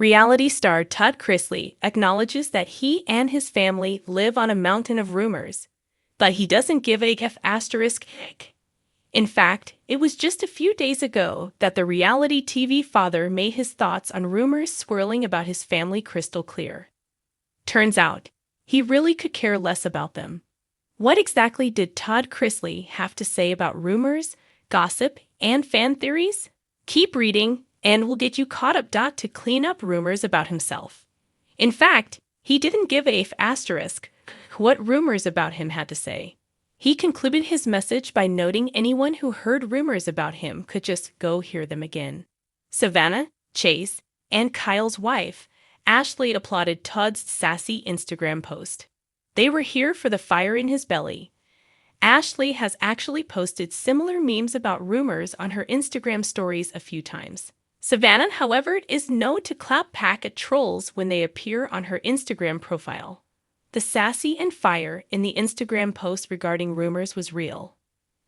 Reality star Todd Chrisley acknowledges that he and his family live on a mountain of rumors, but he doesn't give a f***. In fact, it was just a few days ago that the reality TV father made his thoughts on rumors swirling about his family crystal clear. Turns out, he really could care less about them. What exactly did Todd Chrisley have to say about rumors, gossip, and fan theories? Keep reading, and we'll get you caught up. To clean up rumors about himself. In fact, he didn't give a f*** what rumors about him had to say. He concluded his message by noting anyone who heard rumors about him could just go hear them again. Savannah, Chase, and Kyle's wife, Ashley, applauded Todd's sassy Instagram post. They were here for the fire in his belly. Ashley has actually posted similar memes about rumors on her Instagram stories a few times. Savannah, however, is known to clap back at trolls when they appear on her Instagram profile. The sassy and fire in the Instagram post regarding rumors was real.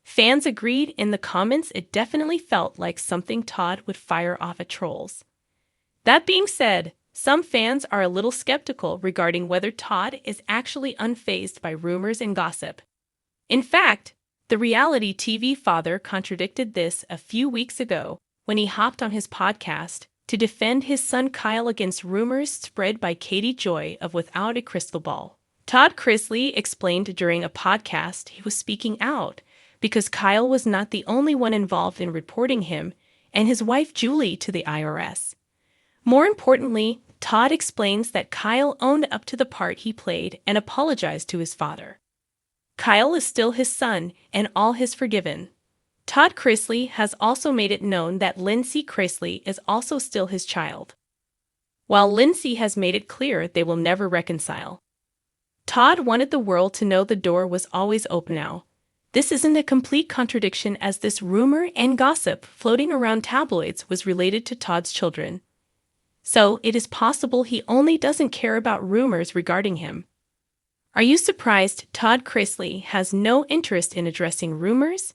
Fans agreed in the comments it definitely felt like something Todd would fire off at trolls. That being said, some fans are a little skeptical regarding whether Todd is actually unfazed by rumors and gossip. In fact, the reality TV father contradicted this a few weeks ago when he hopped on his podcast to defend his son Kyle against rumors spread by Katie Joy of Without a Crystal Ball. Todd Chrisley explained during a podcast he was speaking out because Kyle was not the only one involved in reporting him and his wife Julie to the IRS. More importantly, Todd explains that Kyle owned up to the part he played and apologized to his father. Kyle is still his son, and all is forgiven. Todd Chrisley has also made it known that Lindsay Chrisley is also still his child, while Lindsay has made it clear they will never reconcile. Todd wanted the world to know the door was always open now. This isn't a complete contradiction, as this rumor and gossip floating around tabloids was related to Todd's children. So it is possible he only doesn't care about rumors regarding him. Are you surprised Todd Chrisley has no interest in addressing rumors?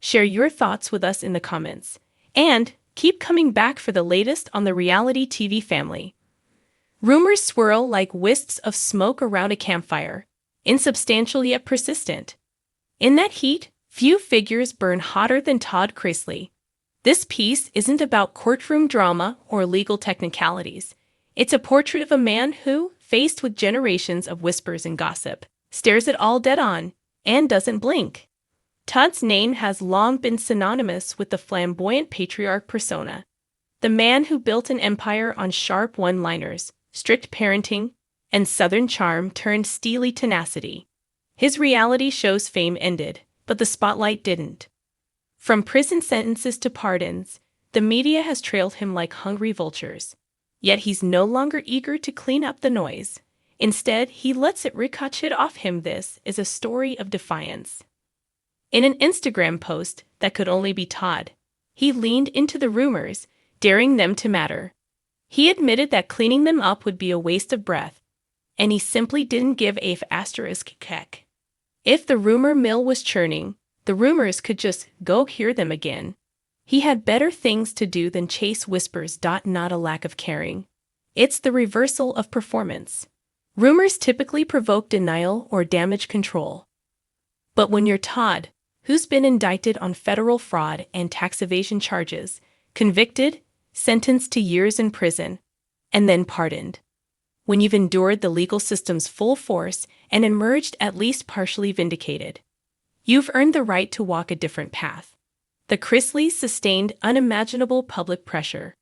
Share your thoughts with us in the comments. And keep coming back for the latest on the reality TV family. Rumors swirl like wisps of smoke around a campfire, insubstantial yet persistent. In that heat, few figures burn hotter than Todd Chrisley. This piece isn't about courtroom drama or legal technicalities. It's a portrait of a man who, faced with generations of whispers and gossip, stares it all dead on and doesn't blink. Todd's name has long been synonymous with the flamboyant patriarch persona, the man who built an empire on sharp one-liners, strict parenting, and southern charm turned steely tenacity. His reality show's fame ended, but the spotlight didn't. From prison sentences to pardons, the media has trailed him like hungry vultures. Yet he's no longer eager to clean up the noise. Instead, he lets it ricochet off him. This is a story of defiance. In an Instagram post that could only be Todd, he leaned into the rumors, daring them to matter. He admitted that cleaning them up would be a waste of breath, and he simply didn't give a f***. If the rumor mill was churning, the rumors could just go hear them again. He had better things to do than chase whispers. Not a lack of caring. It's the reversal of performance. Rumors typically provoke denial or damage control. But when you're Todd, who's been indicted on federal fraud and tax evasion charges, convicted, sentenced to years in prison, and then pardoned, when you've endured the legal system's full force and emerged at least partially vindicated, you've earned the right to walk a different path. The Chrisleys sustained unimaginable public pressure.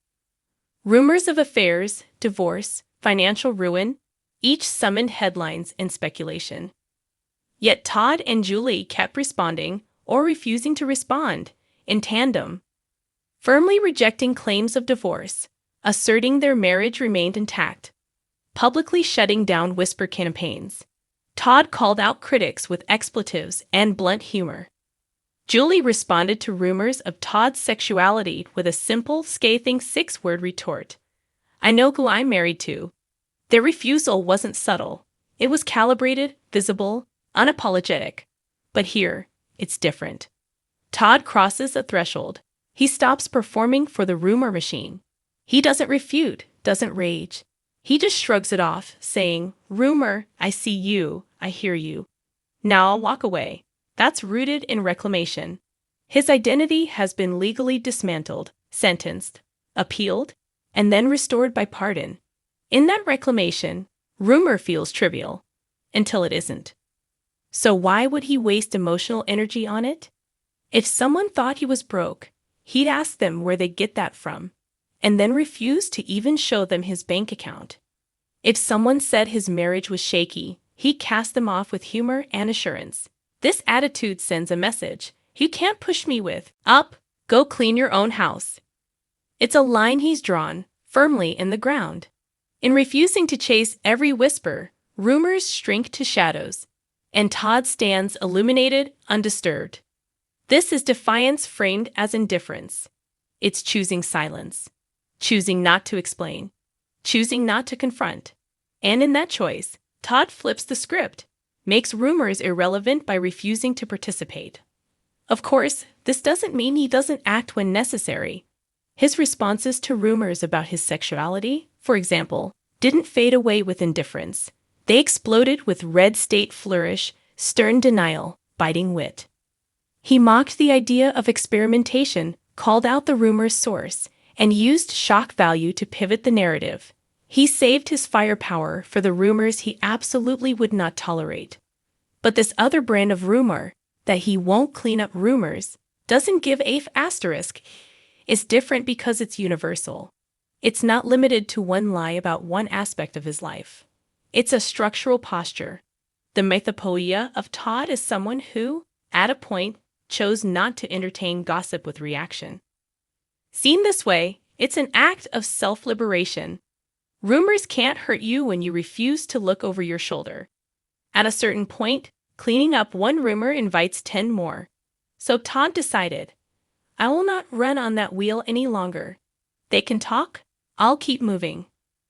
Rumors of affairs, divorce, financial ruin, each summoned headlines and speculation. Yet Todd and Julie kept responding, or refusing to respond, in tandem, firmly rejecting claims of divorce, asserting their marriage remained intact, publicly shutting down whisper campaigns. Todd called out critics with expletives and blunt humor. Julie responded to rumors of Todd's sexuality with a simple, scathing 6-word retort. "I know who I'm married to." Their refusal wasn't subtle. It was calibrated, visible, unapologetic. But here, it's different. Todd crosses a threshold. He stops performing for the rumor machine. He doesn't refute, doesn't rage. He just shrugs it off, saying, "Rumor, I see you, I hear you. Now I'll walk away." That's rooted in reclamation. His identity has been legally dismantled, sentenced, appealed, and then restored by pardon. In that reclamation, rumor feels trivial, until it isn't. So why would he waste emotional energy on it? If someone thought he was broke, he'd ask them where they get that from, and then refuse to even show them his bank account. If someone said his marriage was shaky, he'd cast them off with humor and assurance. This attitude sends a message: you can't push me with, "Up, go clean your own house." It's a line he's drawn firmly in the ground. In refusing to chase every whisper, rumors shrink to shadows, and Todd stands illuminated, undisturbed. This is defiance framed as indifference. It's choosing silence, choosing not to explain, choosing not to confront. And in that choice, Todd flips the script, makes rumors irrelevant by refusing to participate. Of course, this doesn't mean he doesn't act when necessary. His responses to rumors about his sexuality, for example, didn't fade away with indifference. They exploded with red state flourish, stern denial, biting wit. He mocked the idea of experimentation, called out the rumor's source, and used shock value to pivot the narrative. He saved his firepower for the rumors he absolutely would not tolerate. But this other brand of rumor, that he won't clean up rumors, doesn't give a asterisk. It's different because it's universal. It's not limited to one lie about one aspect of his life. It's a structural posture. The mythopoeia of Todd is someone who, at a point, chose not to entertain gossip with reaction. Seen this way, it's an act of self-liberation. Rumors can't hurt you when you refuse to look over your shoulder. At a certain point, cleaning up one rumor invites 10 more. So Todd decided, I will not run on that wheel any longer. They can talk, I'll keep moving.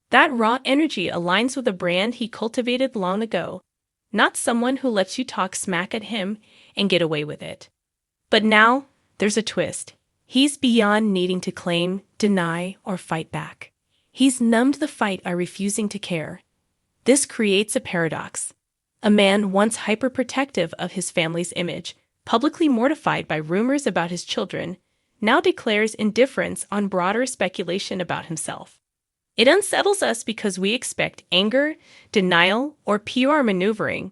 That raw energy aligns with a brand he cultivated long ago, not someone who lets you talk smack at him and get away with it. But now, there's a twist. He's beyond needing to claim, deny, or fight back. He's numbed the fight by refusing to care. This creates a paradox. A man once hyperprotective of his family's image, publicly mortified by rumors about his children, now declares indifference on broader speculation about himself. It unsettles us because we expect anger, denial, or PR maneuvering,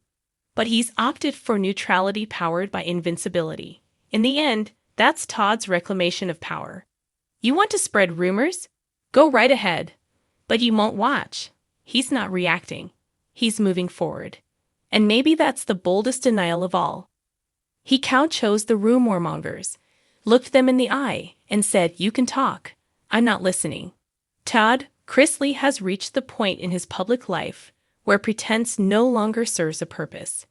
but he's opted for neutrality powered by invincibility. In the end, that's Todd's reclamation of power. You want to spread rumors? Go right ahead. But you won't watch. He's not reacting. He's moving forward. And maybe that's the boldest denial of all. He couch-chose the rumor-mongers, looked them in the eye, and said, "You can talk. I'm not listening." Todd Chrisley has reached the point in his public life where pretense no longer serves a purpose.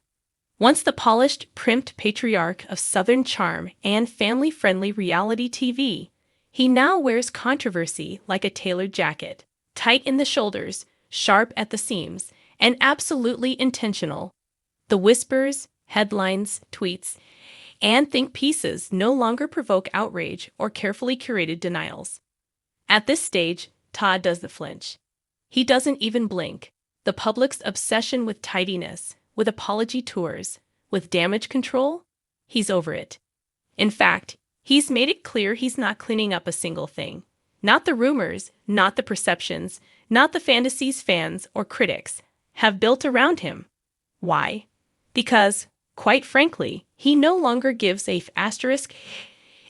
Once the polished, primped patriarch of Southern charm and family-friendly reality TV, he now wears controversy like a tailored jacket, tight in the shoulders, sharp at the seams, and absolutely intentional. The whispers, headlines, tweets, and think pieces no longer provoke outrage or carefully curated denials. At this stage, Todd doesn't flinch. He doesn't even blink. The public's obsession with tidiness, with apology tours, with damage control, he's over it. In fact, he's made it clear he's not cleaning up a single thing. Not the rumors, not the perceptions, not the fantasies fans or critics have built around him. Why? Because, quite frankly, he no longer gives a asterisk.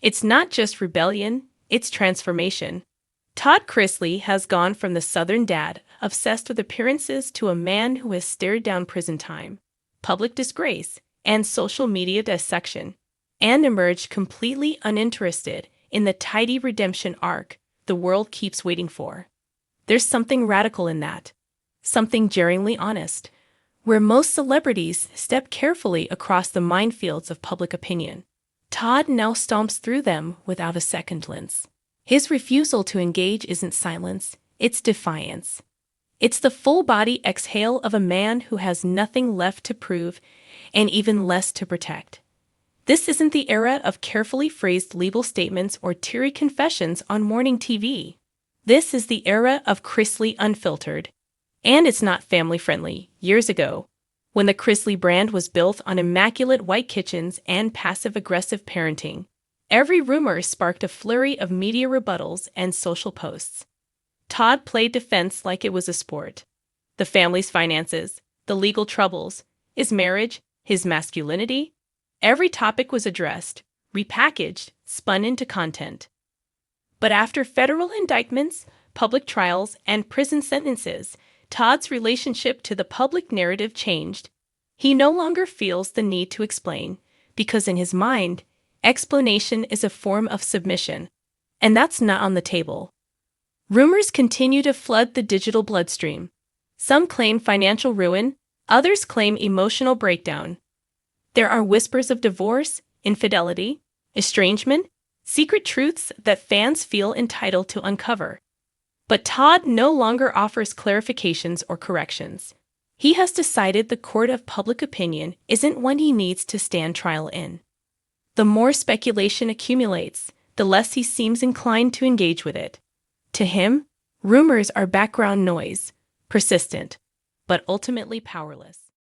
It's not just rebellion, it's transformation. Todd Chrisley has gone from the Southern dad, obsessed with appearances, to a man who has stared down prison time, public disgrace, and social media dissection, and emerged completely uninterested in the tidy redemption arc the world keeps waiting for. There's something radical in that, something jarringly honest, where most celebrities step carefully across the minefields of public opinion. Todd now stomps through them without a second glance. His refusal to engage isn't silence, it's defiance. It's the full-body exhale of a man who has nothing left to prove and even less to protect. This isn't the era of carefully phrased legal statements or teary confessions on morning TV. This is the era of Chrisley Unfiltered. And it's not family-friendly. Years ago, when the Chrisley brand was built on immaculate white kitchens and passive-aggressive parenting, every rumor sparked a flurry of media rebuttals and social posts. Todd played defense like it was a sport. The family's finances, the legal troubles, his marriage, his masculinity. Every topic was addressed, repackaged, spun into content. But after federal indictments, public trials, and prison sentences, Todd's relationship to the public narrative changed. He no longer feels the need to explain, because in his mind, explanation is a form of submission. And that's not on the table. Rumors continue to flood the digital bloodstream. Some claim financial ruin, others claim emotional breakdown. There are whispers of divorce, infidelity, estrangement, secret truths that fans feel entitled to uncover. But Todd no longer offers clarifications or corrections. He has decided the court of public opinion isn't one he needs to stand trial in. The more speculation accumulates, the less he seems inclined to engage with it. To him, rumors are background noise, persistent, but ultimately powerless.